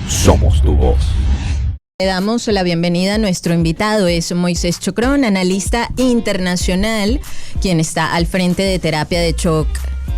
Somos tu voz. Le damos la bienvenida a nuestro invitado, es Moisés Chocrón, analista internacional, quien está al frente de Terapia de Shock.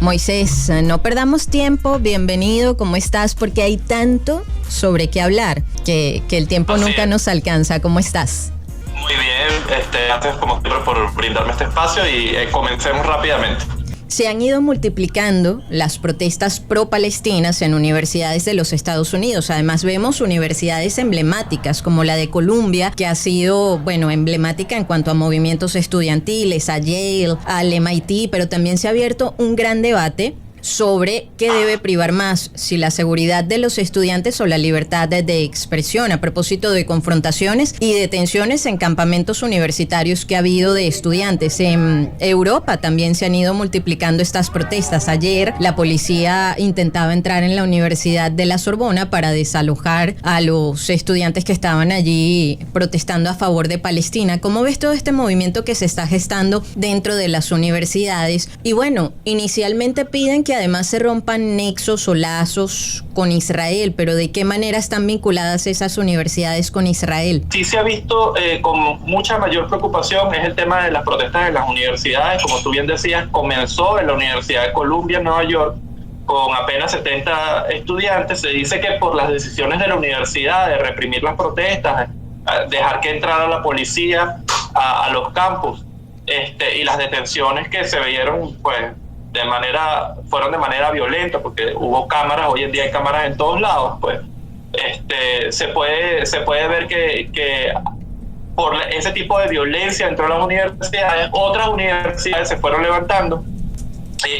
Moisés, no perdamos tiempo, bienvenido, ¿cómo estás? Porque hay tanto sobre qué hablar que el tiempo nunca nos alcanza. ¿Cómo estás? Muy bien, antes como siempre por brindarme este espacio y comencemos rápidamente. Se han ido multiplicando las protestas pro-palestinas en universidades de los Estados Unidos. Además vemos universidades emblemáticas como la de Columbia, que ha sido, emblemática en cuanto a movimientos estudiantiles, a Yale, al MIT, pero también se ha abierto un gran debate sobre qué debe privar más, si la seguridad de los estudiantes o la libertad de expresión, a propósito de confrontaciones y detenciones en campamentos universitarios que ha habido de estudiantes. En Europa también se han ido multiplicando estas protestas. Ayer la policía intentaba entrar en la Universidad de la Sorbona para desalojar a los estudiantes que estaban allí protestando a favor de Palestina. ¿Cómo ves todo este movimiento que se está gestando dentro de las universidades? Y inicialmente piden que además se rompan nexos o lazos con Israel, pero ¿de qué manera están vinculadas esas universidades con Israel? Sí se ha visto con mucha mayor preocupación es el tema de las protestas en las universidades. Como tú bien decías, comenzó en la Universidad de Columbia en Nueva York con apenas 70 estudiantes. Se dice que por las decisiones de la universidad de reprimir las protestas, dejar que entrara la policía a los campus y las detenciones que se vieron fueron de manera violenta, porque hubo cámaras. Hoy en día hay cámaras en todos lados, se puede ver que por ese tipo de violencia dentro de las universidades, otras universidades se fueron levantando,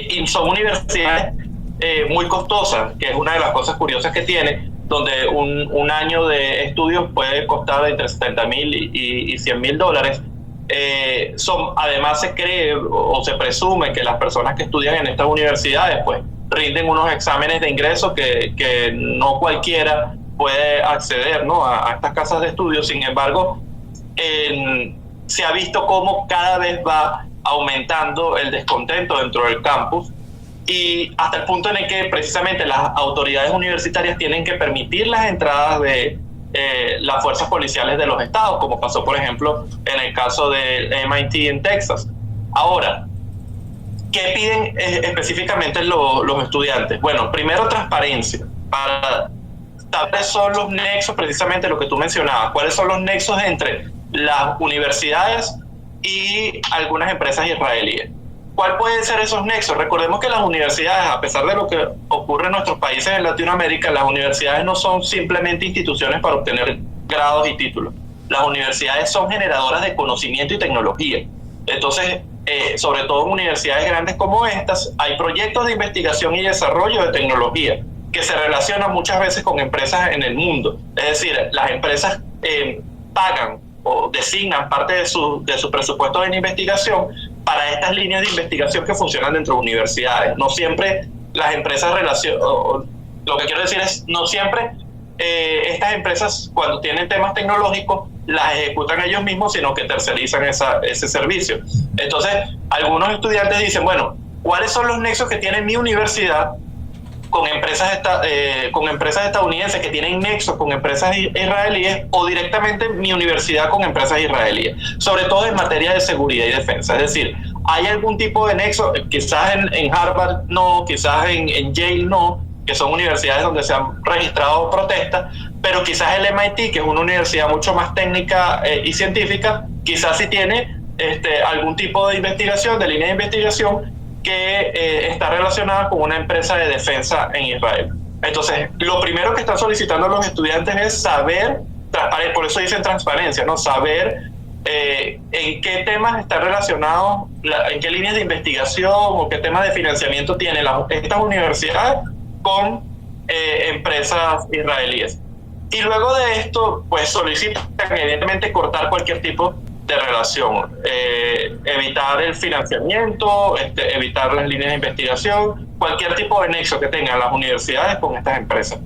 y son universidades muy costosas, que es una de las cosas curiosas que tiene, donde un año de estudios puede costar entre $70,000 y $100,000. Además se cree o se presume que las personas que estudian en estas universidades rinden unos exámenes de ingreso que no cualquiera puede acceder, ¿no?, a estas casas de estudio. Sin embargo, se ha visto cómo cada vez va aumentando el descontento dentro del campus, y hasta el punto en el que precisamente las autoridades universitarias tienen que permitir las entradas de las fuerzas policiales de los estados, como pasó por ejemplo en el caso del MIT en Texas. Ahora, ¿qué piden específicamente los estudiantes? Bueno, primero transparencia, para saber cuáles son los nexos, precisamente lo que tú mencionabas, cuáles son los nexos entre las universidades y algunas empresas israelíes. ¿Cuál pueden ser esos nexos? Recordemos que las universidades, a pesar de lo que ocurre en nuestros países en Latinoamérica, las universidades no son simplemente instituciones para obtener grados y títulos. Las universidades son generadoras de conocimiento y tecnología. Entonces, sobre todo en universidades grandes como estas, hay proyectos de investigación y desarrollo de tecnología que se relacionan muchas veces con empresas en el mundo. Es decir, las empresas pagan o designan parte de su presupuesto en investigación para estas líneas de investigación que funcionan dentro de universidades. No siempre las empresas lo que quiero decir es, no siempre estas empresas, cuando tienen temas tecnológicos, las ejecutan ellos mismos, sino que tercerizan ese servicio. Entonces, algunos estudiantes dicen, bueno, ¿cuáles son los nexos que tiene mi universidad con empresas estadounidenses, que tienen nexos con empresas israelíes, o directamente mi universidad con empresas israelíes? Sobre todo en materia de seguridad y defensa. Es decir, ¿hay algún tipo de nexo? Quizás en Harvard no, quizás en Yale no, que son universidades donde se han registrado protestas, pero quizás el MIT, que es una universidad mucho más técnica y científica, quizás sí tiene algún tipo de investigación, de línea de investigación, que está relacionada con una empresa de defensa en Israel. Entonces, lo primero que están solicitando los estudiantes es saber, por eso dicen transparencia, ¿no? Saber en qué temas están relacionados, en qué líneas de investigación o qué temas de financiamiento tienen estas universidades con empresas israelíes. Y luego de esto, solicitan evidentemente cortar cualquier tipo de relación, evitar el financiamiento, evitar las líneas de investigación, cualquier tipo de nexo que tengan las universidades con estas empresas.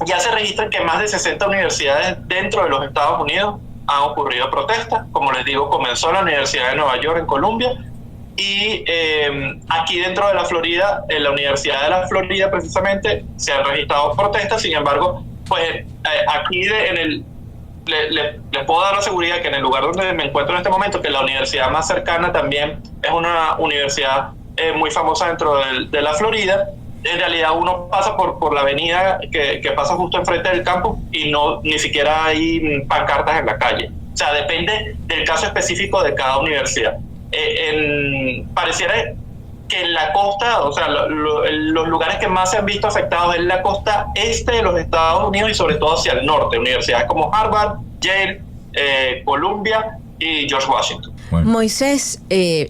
Ya se registran que más de 60 universidades dentro de los Estados Unidos han ocurrido protestas. Como les digo, comenzó la Universidad de Nueva York en Columbia, Y aquí dentro de la Florida, en la Universidad de la Florida precisamente, se han registrado protestas. Sin embargo, pues aquí les puedo dar la seguridad que en el lugar donde me encuentro en este momento, que la universidad más cercana también es una universidad muy famosa dentro de la Florida. En realidad uno pasa por la avenida que pasa justo enfrente del campus y ni siquiera hay pancartas en la calle. O sea, depende del caso específico de cada universidad. Pareciera que en la costa, o sea, los lugares que más se han visto afectados es la costa este de los Estados Unidos y sobre todo hacia el norte. Universidades como Harvard, Yale, Columbia y George Washington. Bueno. Moisés,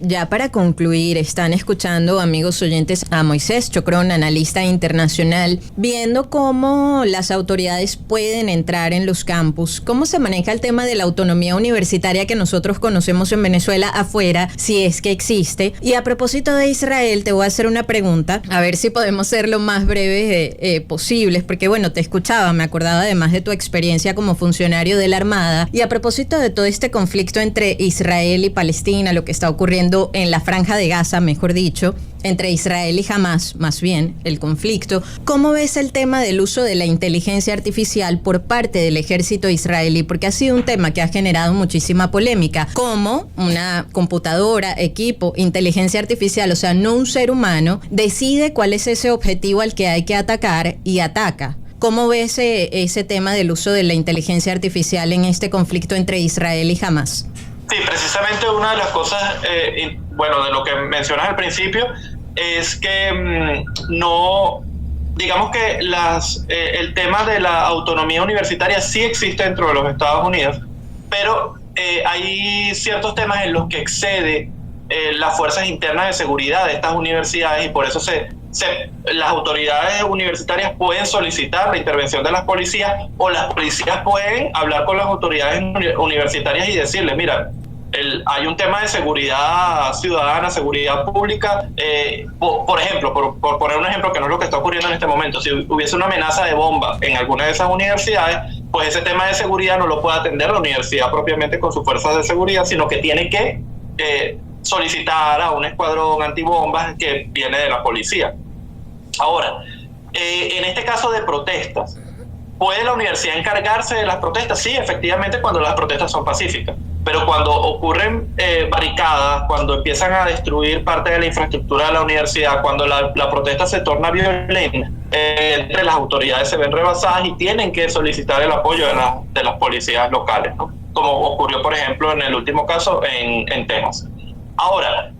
ya para concluir, están escuchando, amigos oyentes, a Moisés Chocrón, analista internacional, viendo cómo las autoridades pueden entrar en los campus, cómo se maneja el tema de la autonomía universitaria que nosotros conocemos en Venezuela afuera, si es que existe. Y a propósito de Israel, te voy a hacer una pregunta, a ver si podemos ser lo más breves posibles, porque bueno, te escuchaba, me acordaba además de tu experiencia como funcionario de la Armada, y a propósito de todo este conflicto entre Israel y Palestina, lo que está ocurriendo en la Franja de Gaza, mejor dicho, entre Israel y Hamás, más bien, el conflicto. ¿Cómo ves el tema del uso de la inteligencia artificial por parte del ejército israelí? Porque ha sido un tema que ha generado muchísima polémica. ¿Cómo una computadora, equipo, inteligencia artificial, o sea, no un ser humano, decide cuál es ese objetivo al que hay que atacar y ataca? ¿Cómo ves ese tema del uso de la inteligencia artificial en este conflicto entre Israel y Hamás? Sí, precisamente una de las cosas, bueno, de lo que mencionas al principio, es que digamos que el tema de la autonomía universitaria sí existe dentro de los Estados Unidos, pero hay ciertos temas en los que excede las fuerzas internas de seguridad de estas universidades y por eso las autoridades universitarias pueden solicitar la intervención de las policías o las policías pueden hablar con las autoridades universitarias y decirles, mira, hay un tema de seguridad ciudadana, seguridad pública, por ejemplo, por poner un ejemplo que no es lo que está ocurriendo en este momento, si hubiese una amenaza de bomba en alguna de esas universidades, pues ese tema de seguridad no lo puede atender la universidad propiamente con sus fuerzas de seguridad, sino que tiene que solicitar a un escuadrón antibombas que viene de la policía. Ahora, en este caso de protestas, ¿puede la universidad encargarse de las protestas? Sí, efectivamente, cuando las protestas son pacíficas. Pero cuando ocurren barricadas, cuando empiezan a destruir parte de la infraestructura de la universidad, cuando la protesta se torna violenta, entre las autoridades se ven rebasadas y tienen que solicitar el apoyo de las policías locales, ¿no? Como ocurrió, por ejemplo, en el último caso en Texas. Ahora,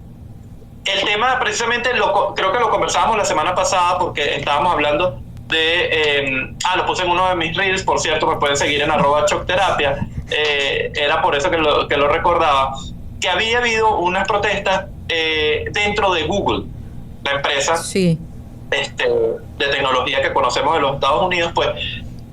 el tema precisamente creo que lo conversábamos la semana pasada porque estábamos hablando lo puse en uno de mis reels, por cierto, me pueden seguir en @chocterapia, era por eso que lo recordaba, que había habido unas protestas dentro de Google, la empresa sí. De tecnología que conocemos de los Estados Unidos, pues,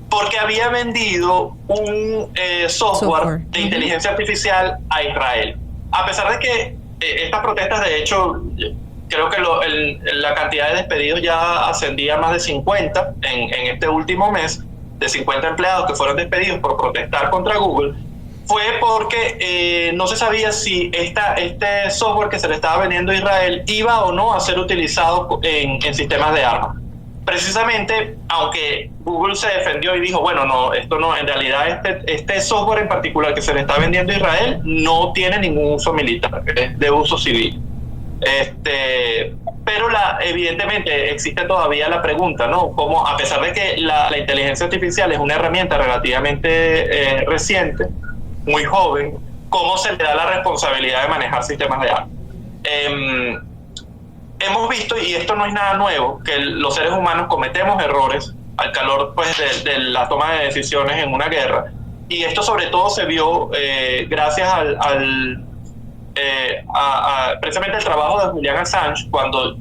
porque había vendido un software de inteligencia artificial a Israel. A pesar de que estas protestas, de hecho, creo que la cantidad de despedidos ya ascendía a más de 50 en este último mes, de 50 empleados que fueron despedidos por protestar contra Google, fue porque no se sabía si este software que se le estaba vendiendo a Israel iba o no a ser utilizado en sistemas de armas. Precisamente, aunque Google se defendió y dijo, bueno, no, esto no, en realidad este software en particular que se le está vendiendo a Israel no tiene ningún uso militar, es de uso civil. Pero evidentemente existe todavía la pregunta, ¿no? Cómo, a pesar de que la inteligencia artificial es una herramienta relativamente reciente, muy joven, ¿cómo se le da la responsabilidad de manejar sistemas de armas? Hemos visto, y esto no es nada nuevo, que los seres humanos cometemos errores al calor, pues, de la toma de decisiones en una guerra, y esto sobre todo se vio gracias precisamente el trabajo de Julian Assange, cuando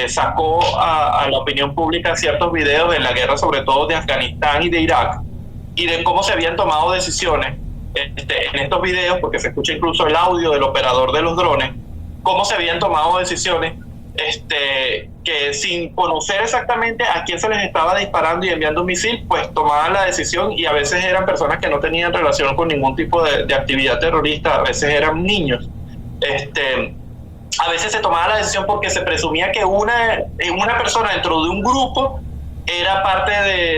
sacó a la opinión pública ciertos videos de la guerra, sobre todo de Afganistán y de Irak, y de cómo se habían tomado decisiones en estos videos, porque se escucha incluso el audio del operador de los drones, cómo se habían tomado decisiones que sin conocer exactamente a quién se les estaba disparando y enviando un misil, pues tomaban la decisión, y a veces eran personas que no tenían relación con ningún tipo de actividad terrorista, a veces eran niños. a veces se tomaba la decisión porque se presumía que una persona dentro de un grupo era parte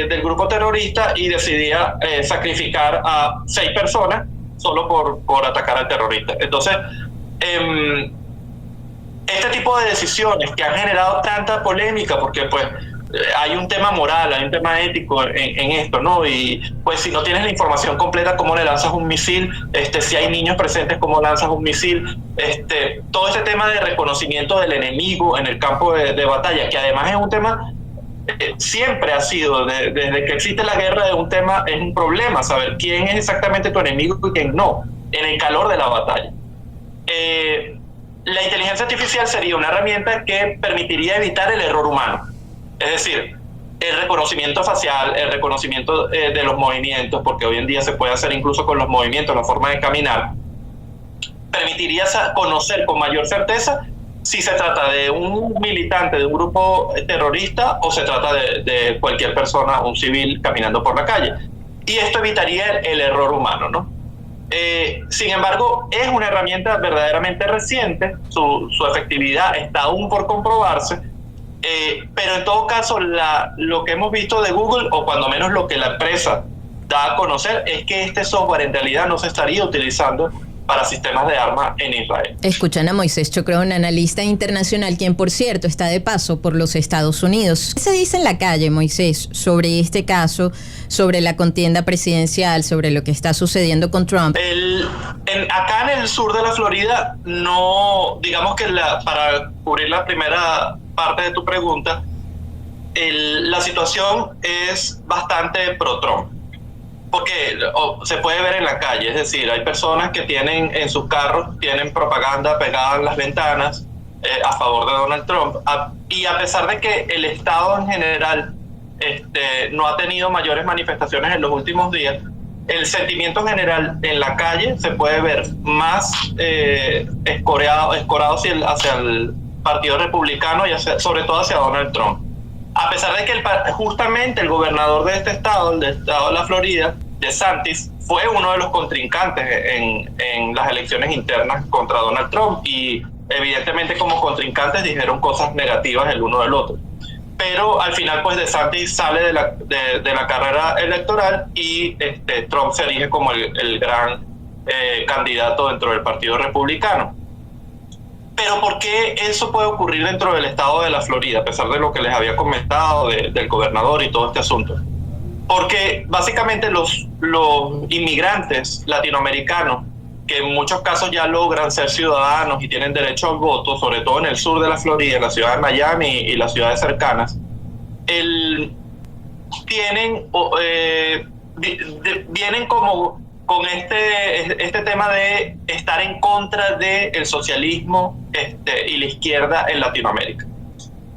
del grupo terrorista y decidía sacrificar a 6 personas solo por atacar al terrorista. Entonces, este tipo de decisiones que han generado tanta polémica, porque pues hay un tema moral, hay un tema ético en esto, ¿no? Y pues si no tienes la información completa, ¿cómo le lanzas un misil? Si hay niños presentes, ¿cómo lanzas un misil? Todo este tema de reconocimiento del enemigo en el campo de batalla, que además es un tema, siempre ha sido, desde que existe la guerra, es un problema saber quién es exactamente tu enemigo y quién no, en el calor de la batalla. La inteligencia artificial sería una herramienta que permitiría evitar el error humano. Es decir, el reconocimiento facial, el reconocimiento de los movimientos, porque hoy en día se puede hacer incluso con los movimientos, la forma de caminar, permitiría conocer con mayor certeza si se trata de un militante de un grupo terrorista o se trata de cualquier persona, un civil caminando por la calle. Y esto evitaría el error humano, ¿no? Sin embargo, es una herramienta verdaderamente reciente, su efectividad está aún por comprobarse, pero en todo caso lo que hemos visto de Google, o cuando menos lo que la empresa da a conocer, es que este software en realidad no se estaría utilizando para sistemas de armas en Israel. Escuchan a Moisés Chocrón, analista internacional, quien por cierto está de paso por los Estados Unidos. ¿Qué se dice en la calle, Moisés, sobre este caso, sobre la contienda presidencial, sobre lo que está sucediendo con Trump? Acá en el sur de la Florida, no, digamos que para cubrir la primera parte de tu pregunta, la situación es bastante pro-Trump. Porque se puede ver en la calle, es decir, hay personas que tienen en sus carros, tienen propaganda pegada en las ventanas a favor de Donald Trump. Y a pesar de que el Estado en general no ha tenido mayores manifestaciones en los últimos días, el sentimiento general en la calle se puede ver más escorado hacia el Partido Republicano y sobre todo hacia Donald Trump. A pesar de que justamente el gobernador de este estado, el estado de la Florida, DeSantis, fue uno de los contrincantes en las elecciones internas contra Donald Trump, y evidentemente como contrincantes dijeron cosas negativas el uno del otro. Pero al final pues DeSantis sale de la carrera electoral y Trump se erige como el gran candidato dentro del Partido Republicano. Pero ¿por qué eso puede ocurrir dentro del estado de la Florida, a pesar de lo que les había comentado del gobernador y todo este asunto? Porque básicamente los inmigrantes latinoamericanos, que en muchos casos ya logran ser ciudadanos y tienen derecho al voto, sobre todo en el sur de la Florida, en la ciudad de Miami y las ciudades cercanas, vienen como con este tema de estar en contra del socialismo y la izquierda en Latinoamérica.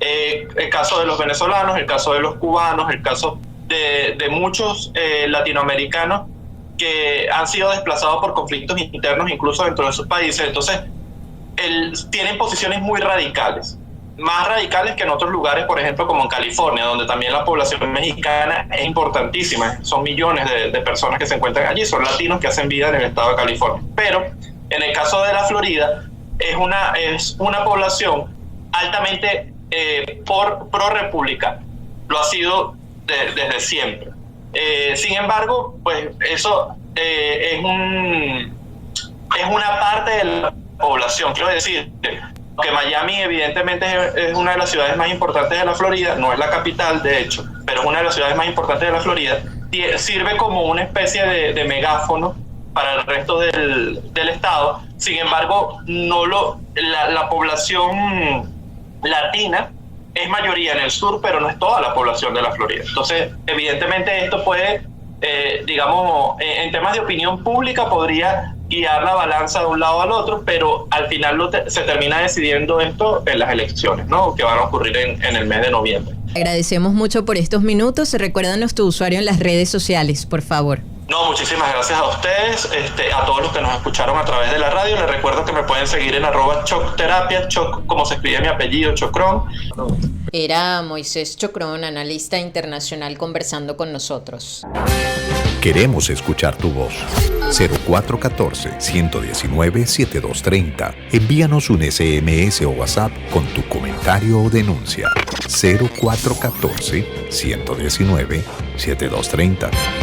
El caso de los venezolanos, el caso de los cubanos, el caso de muchos latinoamericanos que han sido desplazados por conflictos internos incluso dentro de sus países. Entonces, tienen posiciones muy radicales, más radicales que en otros lugares, por ejemplo, como en California, donde también la población mexicana es importantísima. Son millones de personas que se encuentran allí, son latinos que hacen vida en el estado de California. Pero en el caso de la Florida, es una población altamente pro-republicana. Lo ha sido desde siempre. Sin embargo, pues eso es una parte de la población. Quiero decir que Miami evidentemente es una de las ciudades más importantes de la Florida, no es la capital de hecho, pero es una de las ciudades más importantes de la Florida. Sirve como una especie de megáfono para el resto del estado. Sin embargo, la población latina es mayoría en el sur, pero no es toda la población de la Florida. Entonces, evidentemente esto puede, digamos, en temas de opinión pública podría guiar la balanza de un lado al otro, pero al final se termina decidiendo esto en las elecciones, ¿no?, que van a ocurrir en el mes de noviembre. Agradecemos mucho por estos minutos. Recuérdanos tu usuario en las redes sociales, por favor. No, muchísimas gracias a ustedes, a todos los que nos escucharon a través de la radio. Les recuerdo que me pueden seguir en @chocterapia, Choc como se escribe mi apellido, Chocrón. Era Moisés Chocrón, analista internacional, conversando con nosotros. Queremos escuchar tu voz. 0414-119-7230. Envíanos un SMS o WhatsApp con tu comentario o denuncia. 0414-119-7230.